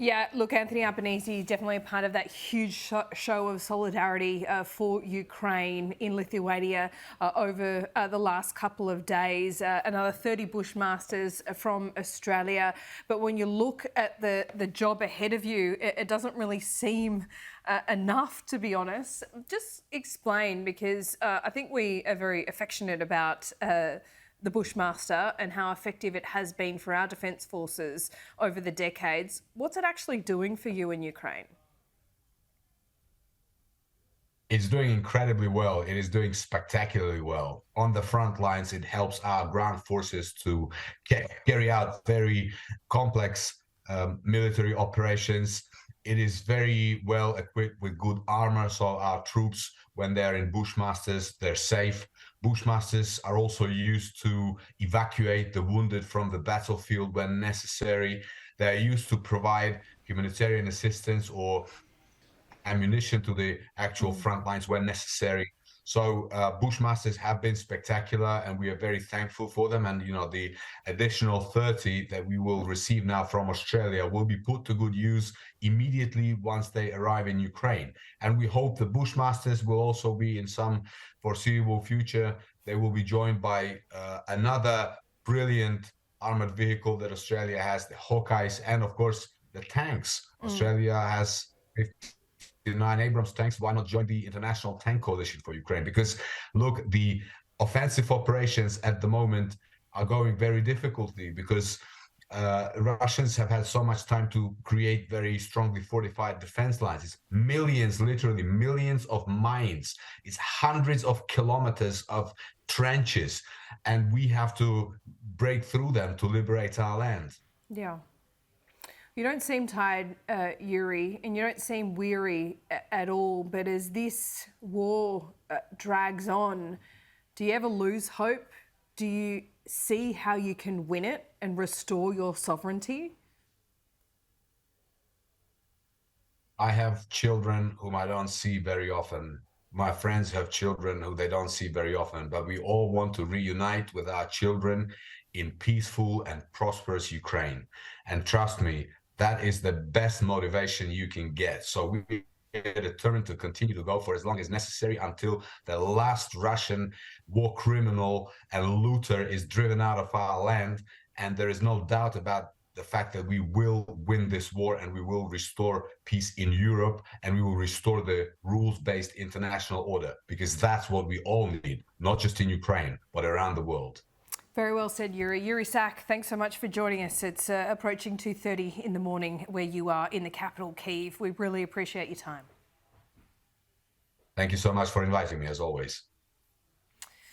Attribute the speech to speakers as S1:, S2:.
S1: Yeah, look, Anthony Albanese definitely a part of that huge show of solidarity for Ukraine in Lithuania over the last couple of days. Another 30 Bushmasters from Australia. But when you look at the job ahead of you, it doesn't really seem enough, to be honest. Just explain, because I think we are very affectionate about the Bushmaster and how effective it has been for our defence forces over the decades. What's it actually doing for you in Ukraine?
S2: It's doing incredibly well. It is doing spectacularly well. On the front lines, it helps our ground forces to carry out very complex military operations. It is very well equipped with good armor, so our troops, when they're in Bushmasters, they're safe. Bushmasters are also used to evacuate the wounded from the battlefield when necessary. They're used to provide humanitarian assistance or ammunition to the actual front lines when necessary. So Bushmasters have been spectacular, and we are very thankful for them. And the additional 30 that we will receive now from Australia will be put to good use immediately once they arrive in Ukraine. And we hope the Bushmasters will also be, in some foreseeable future, they will be joined by another brilliant armored vehicle that Australia has, the Hawkeyes, and of course the tanks. Australia has 59 Abrams tanks. Why not join the international tank coalition for Ukraine? Because look, the offensive operations at the moment are going very difficultly because Russians have had so much time to create very strongly fortified defense lines. It's millions, literally millions of mines. It's hundreds of kilometers of trenches, and we have to break through them to liberate our land.
S1: Yeah. You don't seem tired, Yuriy, and you don't seem weary at all. But as this war drags on, do you ever lose hope? Do you see how you can win it and restore your sovereignty?
S2: I have children whom I don't see very often. My friends have children who they don't see very often, but we all want to reunite with our children in peaceful and prosperous Ukraine. And trust me, that is the best motivation you can get. So we are determined to continue to go for as long as necessary until the last Russian war criminal and looter is driven out of our land. And there is no doubt about the fact that we will win this war, and we will restore peace in Europe, and we will restore the rules-based international order, because that's what we all need, not just in Ukraine, but around the world.
S1: Very well said, Yuriy. Yuriy Sak, thanks so much for joining us. It's approaching 2:30 in the morning where you are in the capital, Kyiv. We really appreciate your time.
S2: Thank you so much for inviting me, as always.